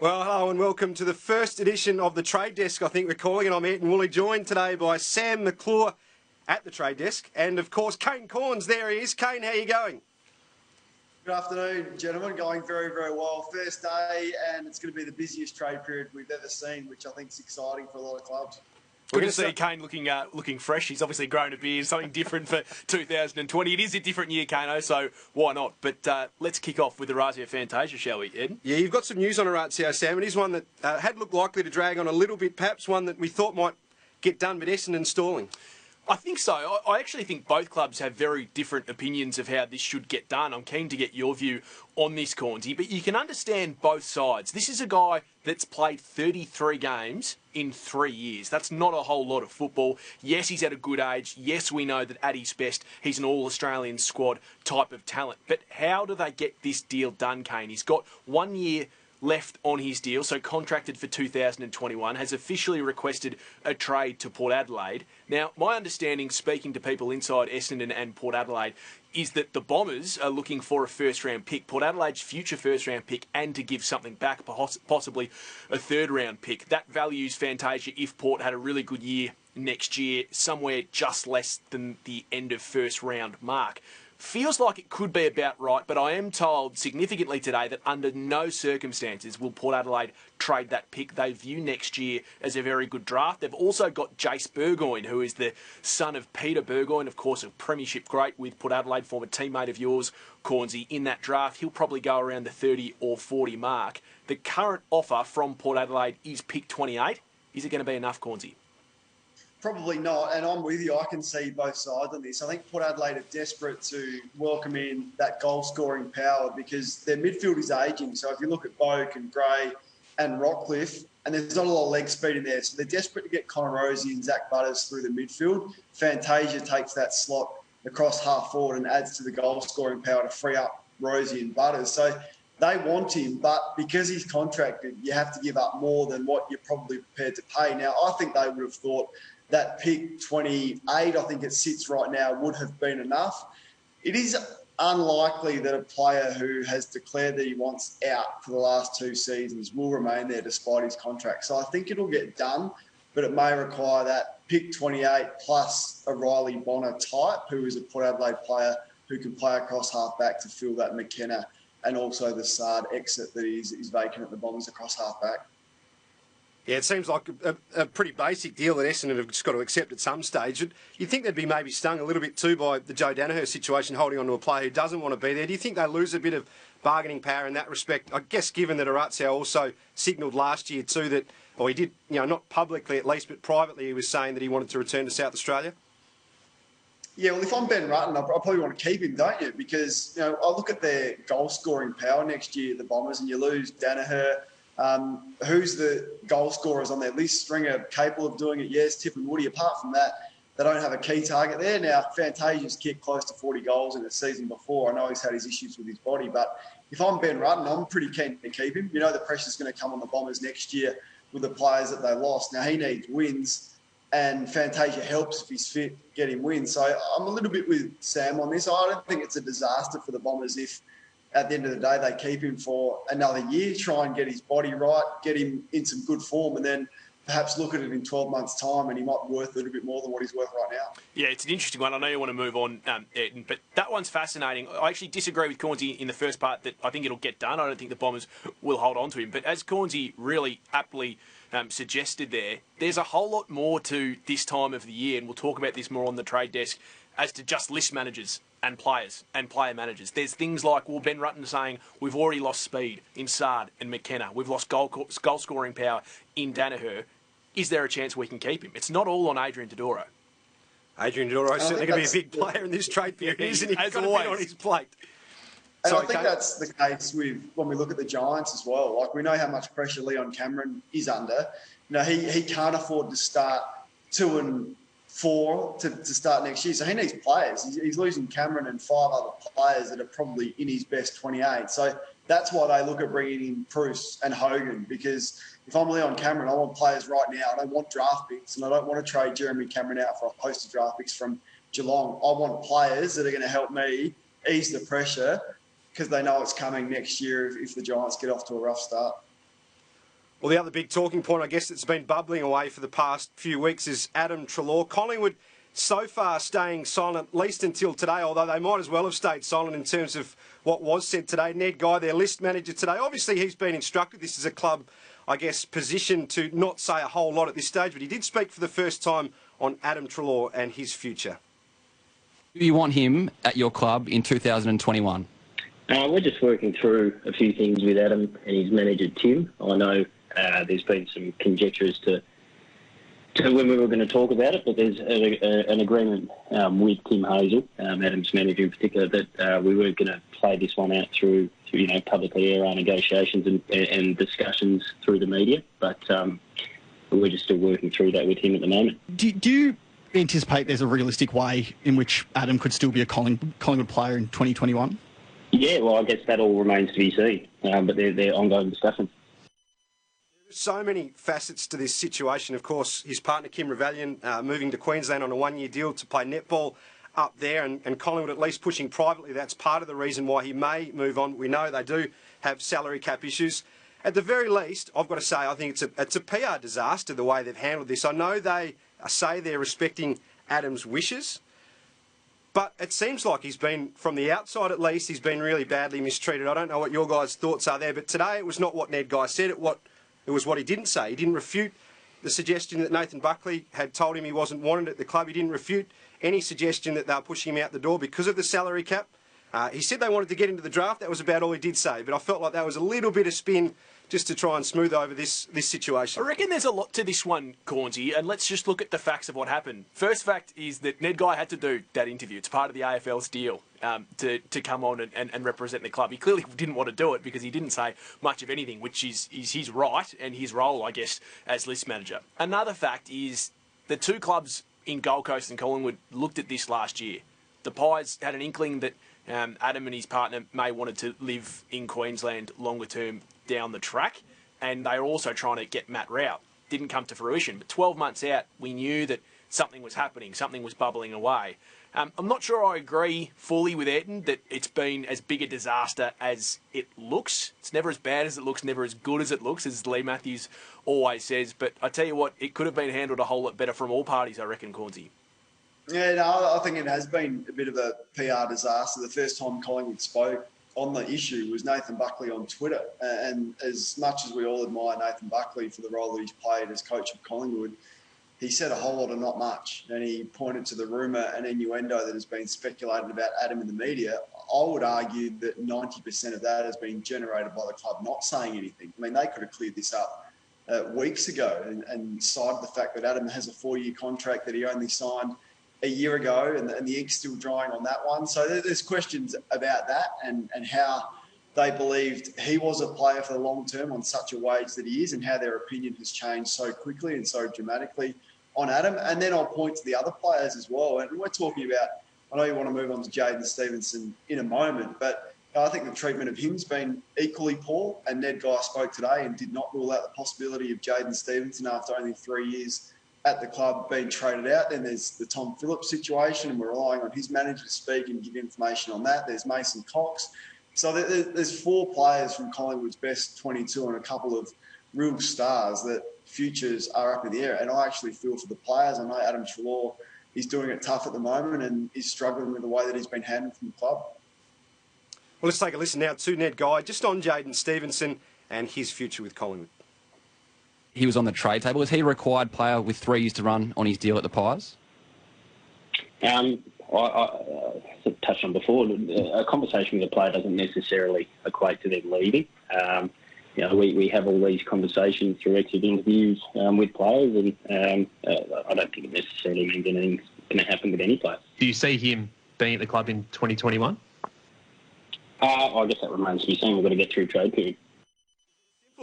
Well, hello and welcome to the first edition of the Trade Desk, I think we're calling it. I'm Ayrton Woolley, joined today by Sam McClure at the Trade Desk, and of course Kane Cornes. There he is. Kane, how are you going? Good afternoon, gentlemen. Going very, very well. First day, and it's going to be the busiest trade period we've ever seen, which I think is exciting for a lot of clubs. We're going to see Kane looking fresh. He's obviously grown a beard, something different for 2020. It is a different year, Kano, so why not? But let's kick off with the Razio Fantasia, shall we, Ed? Yeah, you've got some news on Razio, Sam. It is one that had looked likely to drag on a little bit, perhaps one that we thought might get done, but Essendon stalling. I think so. I actually think both clubs have very different opinions of how this should get done. I'm keen to get your view on this, Cornsey, but you can understand both sides. This is a guy that's played 33 games in 3 years. That's not a whole lot of football. Yes, he's at a good age. Yes, we know that at his best, he's an all-Australian squad type of talent. But how do they get this deal done, Kane? He's got 1 year left on his deal, so contracted for 2021, has officially requested a trade to Port Adelaide. Now, my understanding, speaking to people inside Essendon and Port Adelaide, is that the Bombers are looking for a first-round pick, Port Adelaide's future first-round pick, and to give something back, possibly a third-round pick. That values Fantasia if Port had a really good year next year, somewhere just less than the end of first-round mark. Feels like it could be about right, but I am told significantly today that under no circumstances will Port Adelaide trade that pick. They view next year as a very good draft. They've also got Jace Burgoyne, who is the son of Peter Burgoyne, of course, a premiership great with Port Adelaide, former teammate of yours, Cornsey, in that draft. He'll probably go around the 30 or 40 mark. The current offer from Port Adelaide is pick 28. Is it going to be enough, Cornsey? Probably not, and I'm with you. I can see both sides on this. I think Port Adelaide are desperate to welcome in that goal-scoring power because their midfield is ageing. So if you look at Boak and Gray and Rockcliffe, and there's not a lot of leg speed in there, so they're desperate to get Connor Rozee and Zach Butters through the midfield. Fantasia takes that slot across half forward and adds to the goal-scoring power to free up Rozee and Butters. So they want him, but because he's contracted, you have to give up more than what you're probably prepared to pay. Now, I think they would have thought that pick 28, I think it sits right now, would have been enough. It is unlikely that a player who has declared that he wants out for the last 2 seasons will remain there despite his contract. So I think it'll get done, but it may require that pick 28 plus a Riley Bonner type, who is a Port Adelaide player who can play across half-back to fill that McKenna and also the Sard exit that is vacant at the Bombers across half-back. Yeah, it seems like a pretty basic deal that Essendon have just got to accept at some stage. You'd think they'd be maybe stung a little bit too by the Joe Daniher situation, holding on to a player who doesn't want to be there. Do you think they lose a bit of bargaining power in that respect? I guess given that Razio also signalled last year too that, or he did, not publicly at least, but privately he was saying that he wanted to return to South Australia. Yeah, well, if I'm Ben Rutten, I probably want to keep him, don't you? Because, I look at their goal-scoring power next year, the Bombers, and you lose Daniher. Who's the goal scorers on their list? Stringer capable of doing it? Yes. Tip and Woody. Apart from that, they don't have a key target there. Now, Fantasia's kicked close to 40 goals in the season before. I know he's had his issues with his body, but if I'm Ben Rutten, I'm pretty keen to keep him. The pressure's going to come on the Bombers next year with the players that they lost. Now, he needs wins, and Fantasia helps if he's fit, get him wins. So I'm a little bit with Sam on this. I don't think it's a disaster for the Bombers if at the end of the day, they keep him for another year, try and get his body right, get him in some good form, and then perhaps look at it in 12 months' time and he might be worth a little bit more than what he's worth right now. Yeah, it's an interesting one. I know you want to move on, Ayrton, but that one's fascinating. I actually disagree with Cornsey in the first part that I think it'll get done. I don't think the Bombers will hold on to him. But as Cornsey really aptly suggested there's a whole lot more to this time of the year, and we'll talk about this more on the trade desk, as to just list managers and players and player managers. There's things like, Ben Rutten saying, we've already lost speed in Sard and McKenna. We've lost goal-scoring power in Daniher. Is there a chance we can keep him? It's not all on Adrian Dodoro. Adrian Dodoro is certainly going to be a big player in this trade period, isn't he? He's got a bit on his plate. And I think that's the case when we look at the Giants as well. Like, we know how much pressure Leon Cameron is under. He can't afford to start 2 and 4 to start next year. So he needs players. He's losing Cameron and 5 other players that are probably in his best 28. So that's why they look at bringing in Bruce and Hogan, because if I'm Leon Cameron, I want players right now. I don't want draft picks, and I don't want to trade Jeremy Cameron out for a host of draft picks from Geelong. I want players that are going to help me ease the pressure because they know it's coming next year if the Giants get off to a rough start. Well, the other big talking point, I guess, that's been bubbling away for the past few weeks is Adam Treloar. Collingwood so far staying silent, at least until today, although they might as well have stayed silent in terms of what was said today. Ned Guy, their list manager today, obviously he's been instructed. This is a club, I guess, positioned to not say a whole lot at this stage, but he did speak for the first time on Adam Treloar and his future. Do you want him at your club in 2021? We're just working through a few things with Adam and his manager, Tim. I know there's been some conjecture as to when we were going to talk about it, but there's an agreement with Tim Hazel, Adam's manager in particular, that we weren't going to play this one out through publicly air our negotiations and discussions through the media. But we're just still working through that with him at the moment. Do you anticipate there's a realistic way in which Adam could still be a Collingwood player in 2021? Yeah, well, I guess that all remains to be seen, but they're ongoing discussions. So many facets to this situation. Of course, his partner Kim Revallion moving to Queensland on a one-year deal to play netball up there, and Collingwood at least pushing privately. That's part of the reason why he may move on. We know they do have salary cap issues. At the very least, I've got to say, I think it's a PR disaster the way they've handled this. I know they say they're respecting Adam's wishes, but it seems like he's been, from the outside at least, he's been really badly mistreated. I don't know what your guys' thoughts are there, but today it was not what Ned Guy said. It was what he didn't say. He didn't refute the suggestion that Nathan Buckley had told him he wasn't wanted at the club. He didn't refute any suggestion that they were pushing him out the door because of the salary cap. He said they wanted to get into the draft. That was about all he did say. But I felt like that was a little bit of spin just to try and smooth over this situation. I reckon there's a lot to this one, Cornesy, and let's just look at the facts of what happened. First fact is that Ned Guy had to do that interview. It's part of the AFL's deal to come on and represent the club. He clearly didn't want to do it because he didn't say much of anything, which is his right and his role, I guess, as list manager. Another fact is the two clubs in Gold Coast and Collingwood looked at this last year. The Pies had an inkling that Adam and his partner may wanted to live in Queensland longer term down the track, and they were also trying to get Matt Rowett. Didn't come to fruition, but 12 months out, we knew that something was happening, something was bubbling away. I'm not sure I agree fully with Ayrton that it's been as big a disaster as it looks. It's never as bad as it looks, never as good as it looks, as Lee Matthews always says. But I tell you what, it could have been handled a whole lot better from all parties, I reckon, Cornesy. Yeah, no, I think it has been a bit of a PR disaster. The first time Collingwood spoke on the issue was Nathan Buckley on Twitter. And as much as we all admire Nathan Buckley for the role that he's played as coach of Collingwood, he said a whole lot of not much. And he pointed to the rumour and innuendo that has been speculated about Adam in the media. I would argue that 90% of that has been generated by the club not saying anything. I mean, they could have cleared this up weeks ago and cited the fact that Adam has a 4-year contract that he only signed a year ago, and the ink's still drying on that one. So there's questions about that and how they believed he was a player for the long term on such a wage that he is, and how their opinion has changed so quickly and so dramatically on Adam. And then I'll point to the other players as well. And we're talking about, I know you want to move on to Jaidyn Stephenson in a moment, but I think the treatment of him's been equally poor. And Ned Guy spoke today and did not rule out the possibility of Jaidyn Stephenson after only 3 years at the club being traded out. Then there's the Tom Phillips situation, and we're relying on his manager to speak and give information on that. There's Mason Cox. So there's 4 players from Collingwood's best 22 and a couple of real stars that futures are up in the air. And I actually feel for the players. I know Adam Treloar is doing it tough at the moment and is struggling with the way that he's been handled from the club. Well, let's take a listen now to Ned Guy, just on Jaidyn Stephenson and his future with Collingwood. He was on the trade table. Is he a required player with 3 years to run on his deal at the Pies? I touched on before, a conversation with a player doesn't necessarily equate to them leaving. We have all these conversations through exit interviews with players, and I don't think it necessarily means anything's going to happen with any player. Do you see him being at the club in 2021? I guess that remains to be seen. We've got to get through trade period.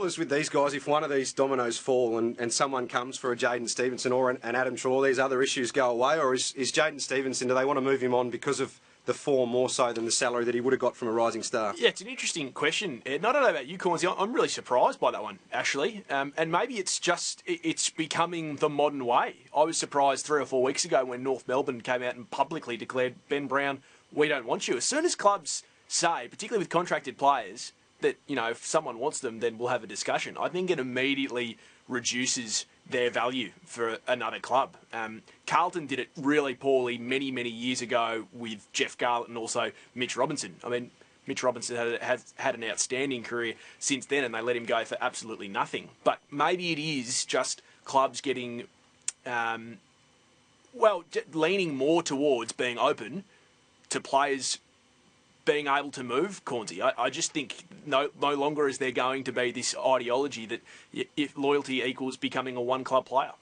As with these guys, if one of these dominoes fall and someone comes for a Jaidyn Stephenson or an Adam Treloar, these other issues go away? Or is Jaidyn Stephenson, do they want to move him on because of the form more so than the salary that he would have got from a rising star? Yeah, it's an interesting question, Ed. I don't know about you, Cornesy. I'm really surprised by that one, actually. And maybe it's becoming the modern way. I was surprised 3 or 4 weeks ago when North Melbourne came out and publicly declared, Ben Brown, we don't want you. As soon as clubs say, particularly with contracted players, that, if someone wants them, then we'll have a discussion. I think it immediately reduces their value for another club. Carlton did it really poorly many, many years ago with Jeff Garlett and also Mitch Robinson. I mean, Mitch Robinson has had an outstanding career since then, and they let him go for absolutely nothing. But maybe it is just clubs getting, leaning more towards being open to players being able to move, Cornsey. I just think no longer is there going to be this ideology that if loyalty equals becoming a one-club player.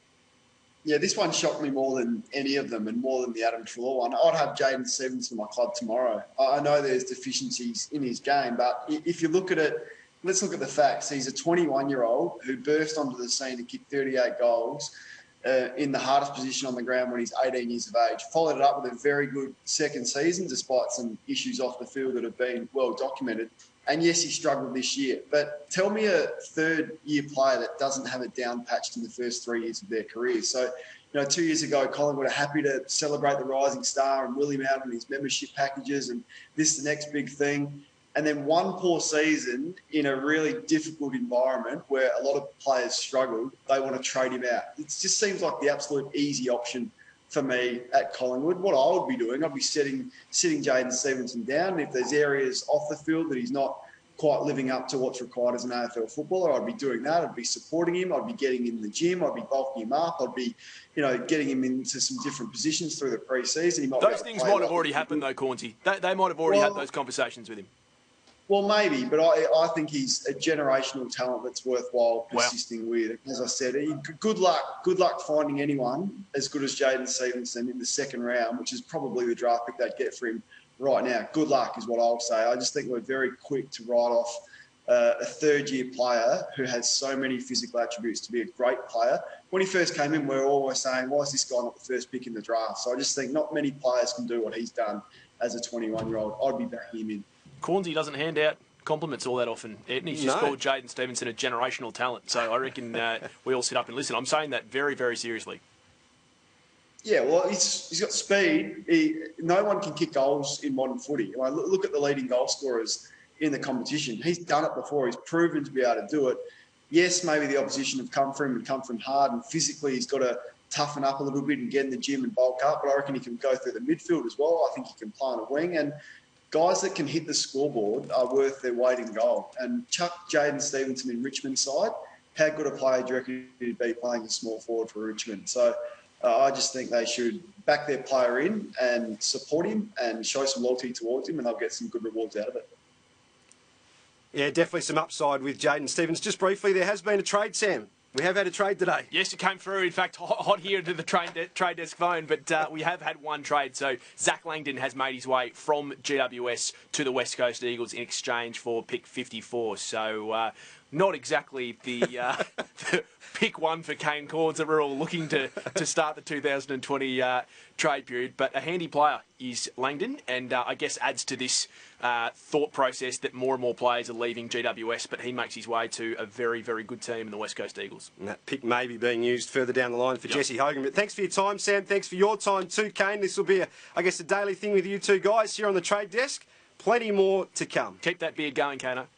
Yeah, this one shocked me more than any of them and more than the Adam Treloar one. I'd have Jaidyn Stephenson for my club tomorrow. I know there's deficiencies in his game, but if you look at it, let's look at the facts. He's a 21-year-old who burst onto the scene and kicked 38 goals in the hardest position on the ground when he's 18 years of age. Followed it up with a very good second season, despite some issues off the field that have been well documented. And yes, he struggled this year. But tell me a third-year player that doesn't have it down patched in the first 3 years of their career. So, 2 years ago, Collingwood are happy to celebrate the rising star and will him out on his membership packages, and this is the next big thing. And then one poor season in a really difficult environment where a lot of players struggled, they want to trade him out. It just seems like the absolute easy option for me at Collingwood. What I would be doing, I'd be sitting Jaidyn Stephenson down. And if there's areas off the field that he's not quite living up to what's required as an AFL footballer, I'd be doing that. I'd be supporting him. I'd be getting him in the gym. I'd be bulking him up. I'd be, getting him into some different positions through the pre-season. Those things might have already happened, though, Cornsey. They might have already had those conversations with him. Well, maybe, but I think he's a generational talent that's worthwhile persisting with. As I said, good luck finding anyone as good as Jaidyn Stephenson in the second round, which is probably the draft pick they'd get for him right now. Good luck is what I'll say. I just think we're very quick to write off a third-year player who has so many physical attributes to be a great player. When he first came in, we were always saying, why is this guy not the first pick in the draft? So I just think not many players can do what he's done as a 21-year-old. I'd be backing him in. Cornsey doesn't hand out compliments all that often. He's just called Jaidyn Stephenson a generational talent. So I reckon we all sit up and listen. I'm saying that very, very seriously. Yeah, well, he's got speed. No one can kick goals in modern footy. Look at the leading goal scorers in the competition. He's done it before. He's proven to be able to do it. Yes, maybe the opposition have come for him and come for him hard, and physically he's got to toughen up a little bit and get in the gym and bulk up, but I reckon he can go through the midfield as well. I think he can play on a wing, and guys that can hit the scoreboard are worth their weight in gold. And chuck Jaidyn Stephenson in Richmond's side, how good a player do you reckon he'd be playing a small forward for Richmond? So I just think they should back their player in and support him and show some loyalty towards him, and they'll get some good rewards out of it. Yeah, definitely some upside with Jaidyn Stephenson. Just briefly, there has been a trade, Sam. We have had a trade today. Yes, it came through. In fact, hot here to the trade desk phone, but we have had one trade. So Zach Langdon has made his way from GWS to the West Coast Eagles in exchange for pick 54. So not exactly the pick one for Kane Cornes that we're all looking to start the 2020 trade period. But a handy player is Langdon, and I guess adds to this thought process that more and more players are leaving GWS, but he makes his way to a very, very good team in the West Coast Eagles. And that pick may be being used further down the line for Jesse Hogan. But thanks for your time, Sam. Thanks for your time too, Kane. This will be, a daily thing with you two guys here on the trade desk. Plenty more to come. Keep that beard going, Kano.